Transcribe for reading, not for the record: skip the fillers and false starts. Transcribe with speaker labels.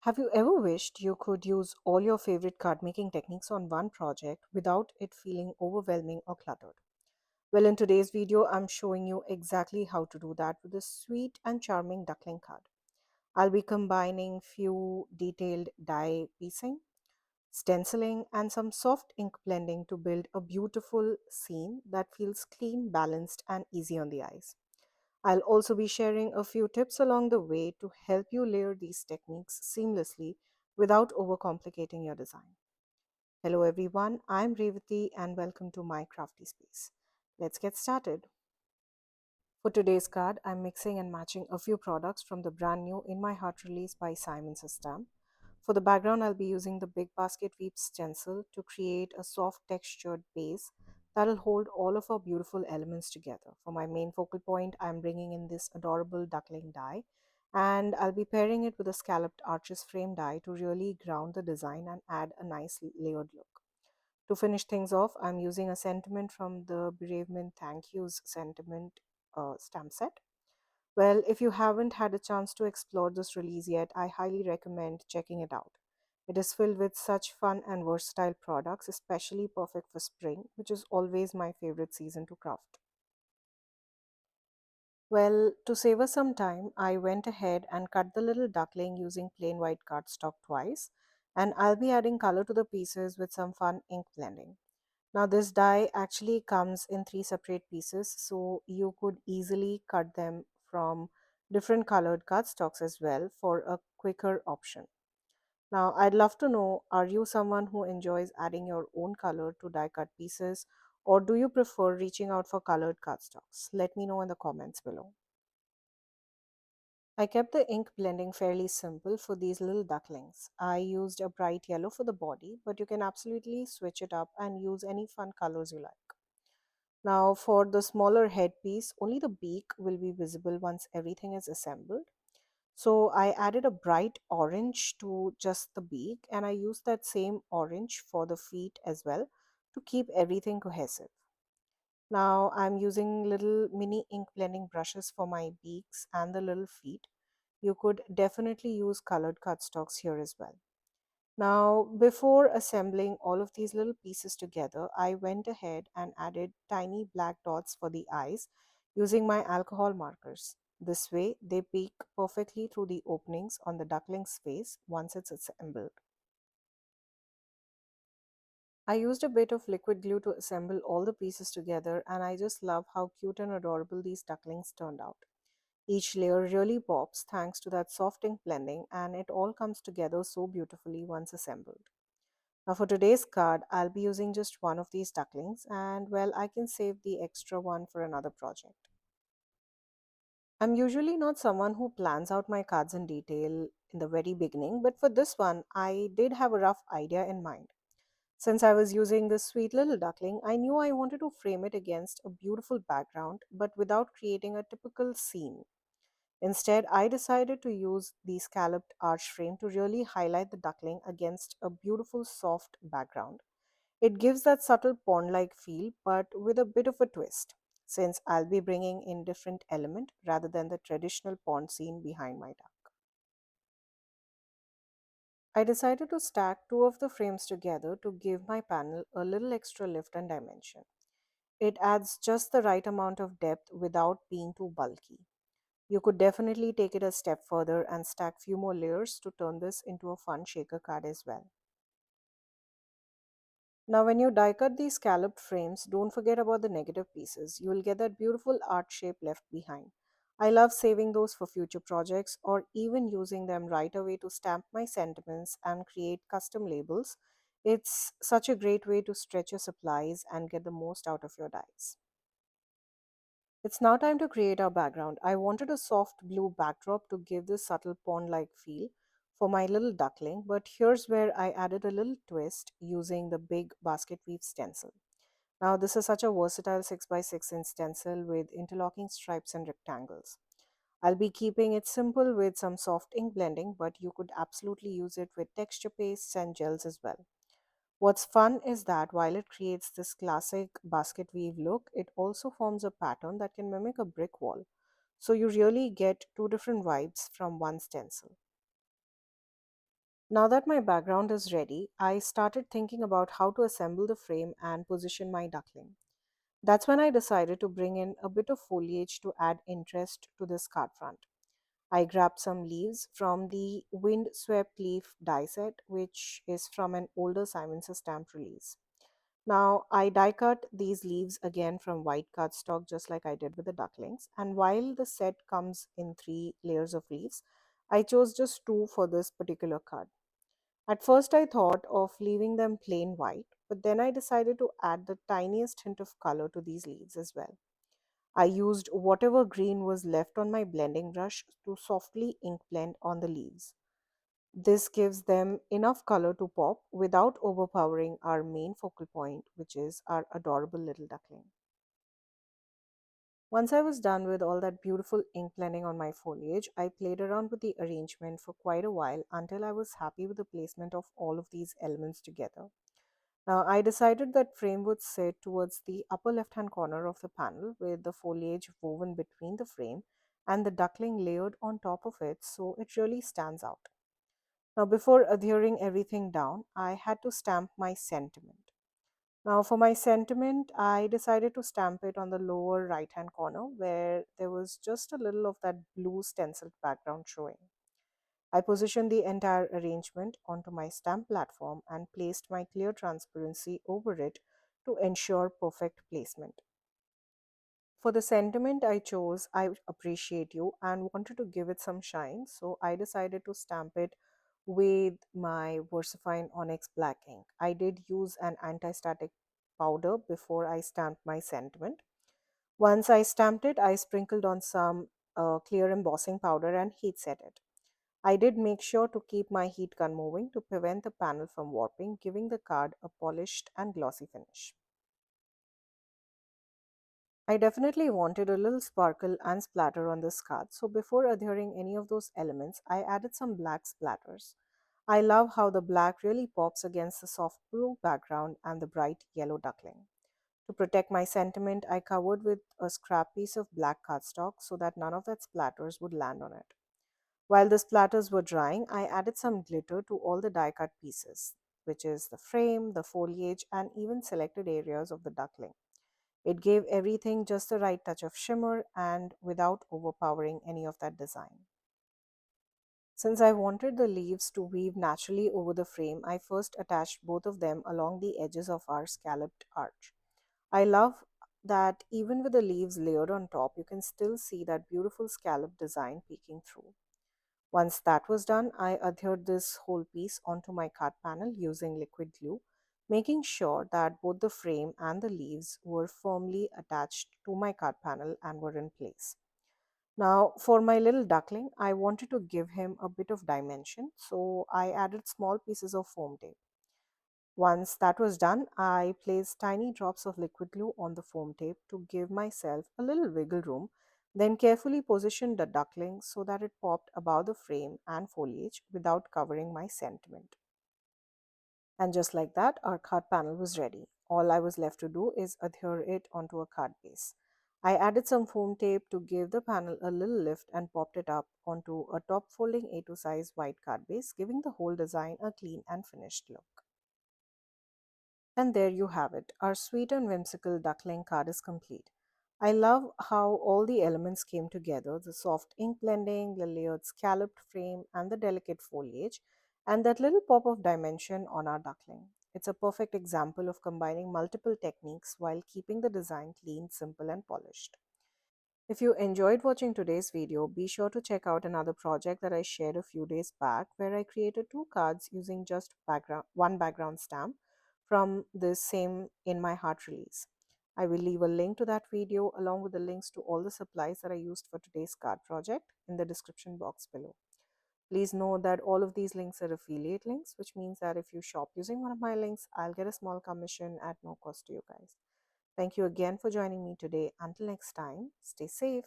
Speaker 1: Have you ever wished you could use all your favorite card making techniques on one project without it feeling overwhelming or cluttered? Well, in today's video, I'm showing you exactly how to do that with a sweet and charming duckling card. I'll be combining few detailed die piecing, stenciling, and some soft ink blending to build a beautiful scene that feels clean, balanced, and easy on the eyes. I'll also be sharing a few tips along the way to help you layer these techniques seamlessly without overcomplicating your design. Hello everyone, I'm Revati and welcome to my crafty space. Let's get started. For today's card, I'm mixing and matching a few products from the brand new In My Heart release by Simon Says. For the background, I'll be using the Big Basket Weave stencil to create a soft textured base that'll hold all of our beautiful elements together. For my main focal point, I'm bringing in this adorable duckling die, and I'll be pairing it with a scalloped arches frame die to really ground the design and add a nice layered look. To finish things off, I'm using a sentiment from the Bereavement Thank Yous sentiment stamp set. Well, if you haven't had a chance to explore this release yet, I highly recommend checking it out. It is filled with such fun and versatile products, especially perfect for spring, which is always my favorite season to craft. Well, to save us some time, I went ahead and cut the little duckling using plain white cardstock twice, and I'll be adding color to the pieces with some fun ink blending. Now, this die actually comes in three separate pieces, so you could easily cut them from different colored cardstocks as well for a quicker option. Now, I'd love to know, are you someone who enjoys adding your own color to die cut pieces, or do you prefer reaching out for colored cardstocks? Let me know in the comments below. I kept the ink blending fairly simple for these little ducklings. I used a bright yellow for the body, but you can absolutely switch it up and use any fun colors you like. Now, for the smaller headpiece, only the beak will be visible once everything is assembled. So I added a bright orange to just the beak, and I used that same orange for the feet as well to keep everything cohesive. Now I'm using little mini ink blending brushes for my beaks and the little feet. You could definitely use colored cardstocks here as well. Now, before assembling all of these little pieces together, I went ahead and added tiny black dots for the eyes using my alcohol markers. This way, they peek perfectly through the openings on the duckling's face once it's assembled. I used a bit of liquid glue to assemble all the pieces together, and I just love how cute and adorable these ducklings turned out. Each layer really pops thanks to that soft ink blending, and it all comes together so beautifully once assembled. Now for today's card, I'll be using just one of these ducklings, and well, I can save the extra one for another project. I'm usually not someone who plans out my cards in detail in the very beginning, but for this one, I did have a rough idea in mind. Since I was using this sweet little duckling, I knew I wanted to frame it against a beautiful background, but without creating a typical scene. Instead, I decided to use the scalloped arch frame to really highlight the duckling against a beautiful soft background. It gives that subtle pond like feel, but with a bit of a twist, since I'll be bringing in different element rather than the traditional pond scene behind my duck. I decided to stack two of the frames together to give my panel a little extra lift and dimension. It adds just the right amount of depth without being too bulky. You could definitely take it a step further and stack few more layers to turn this into a fun shaker card as well. Now, when you die cut these scalloped frames, don't forget about the negative pieces. You will get that beautiful art shape left behind. I love saving those for future projects or even using them right away to stamp my sentiments and create custom labels. It's such a great way to stretch your supplies and get the most out of your dies. It's now time to create our background. I wanted a soft blue backdrop to give this subtle pond-like feel for my little duckling, but here's where I added a little twist using the big basket weave stencil. Now this is such a versatile 6x6 inch stencil with interlocking stripes and rectangles. I'll be keeping it simple with some soft ink blending, but you could absolutely use it with texture pastes and gels as well. What's fun is that while it creates this classic basket weave look, it also forms a pattern that can mimic a brick wall. So you really get two different vibes from one stencil. Now that my background is ready, I started thinking about how to assemble the frame and position my duckling. That's when I decided to bring in a bit of foliage to add interest to this card front. I grabbed some leaves from the Windswept Leaf die set, which is from an older Simon's stamp release. Now, I die cut these leaves again from white cardstock, just like I did with the ducklings. And while the set comes in three layers of leaves, I chose just two for this particular card. At first, I thought of leaving them plain white, but then I decided to add the tiniest hint of color to these leaves as well. I used whatever green was left on my blending brush to softly ink blend on the leaves. This gives them enough color to pop without overpowering our main focal point, which is our adorable little duckling. Once I was done with all that beautiful ink blending on my foliage, I played around with the arrangement for quite a while until I was happy with the placement of all of these elements together. Now, I decided that frame would sit towards the upper left-hand corner of the panel with the foliage woven between the frame and the duckling layered on top of it so it really stands out. Now, before adhering everything down, I had to stamp my sentiment. Now, for my sentiment, I decided to stamp it on the lower right-hand corner where there was just a little of that blue stenciled background showing. I positioned the entire arrangement onto my stamp platform and placed my clear transparency over it to ensure perfect placement. For the sentiment I chose, I appreciate you and wanted to give it some shine, so I decided to stamp it with my VersaFine Onyx Black ink. I did use an anti-static powder before I stamped my sentiment. Once I stamped it, I sprinkled on some clear embossing powder and heat set it. I did make sure to keep my heat gun moving to prevent the panel from warping, giving the card a polished and glossy finish. I definitely wanted a little sparkle and splatter on this card, so before adhering any of those elements, I added some black splatters. I love how the black really pops against the soft blue background and the bright yellow duckling. To protect my sentiment, I covered with a scrap piece of black cardstock so that none of that splatters would land on it. While the splatters were drying, I added some glitter to all the die cut pieces, which is the frame, the foliage, and even selected areas of the duckling. It gave everything just the right touch of shimmer and without overpowering any of that design. Since I wanted the leaves to weave naturally over the frame, I first attached both of them along the edges of our scalloped arch. I love that even with the leaves layered on top, you can still see that beautiful scallop design peeking through. Once that was done, I adhered this whole piece onto my card panel using liquid glue, making sure that both the frame and the leaves were firmly attached to my card panel and were in place. Now, for my little duckling, I wanted to give him a bit of dimension, so I added small pieces of foam tape. Once that was done, I placed tiny drops of liquid glue on the foam tape to give myself a little wiggle room, then carefully positioned the duckling so that it popped above the frame and foliage without covering my sentiment. And just like that, our card panel was ready. All I was left to do is adhere it onto a card base. I added some foam tape to give the panel a little lift and popped it up onto a top folding A2 size white card base, giving the whole design a clean and finished look. And there you have it. Our sweet and whimsical duckling card is complete. I love how all the elements came together, the soft ink blending, the layered scalloped frame, and the delicate foliage, and that little pop of dimension on our duckling. It's a perfect example of combining multiple techniques while keeping the design clean, simple, and polished. If you enjoyed watching today's video, be sure to check out another project that I shared a few days back where I created two cards using just one background stamp from the same In My Heart release. I will leave a link to that video along with the links to all the supplies that I used for today's card project in the description box below. Please note that all of these links are affiliate links, which means that if you shop using one of my links, I'll get a small commission at no cost to you guys. Thank you again for joining me today. Until next time, stay safe.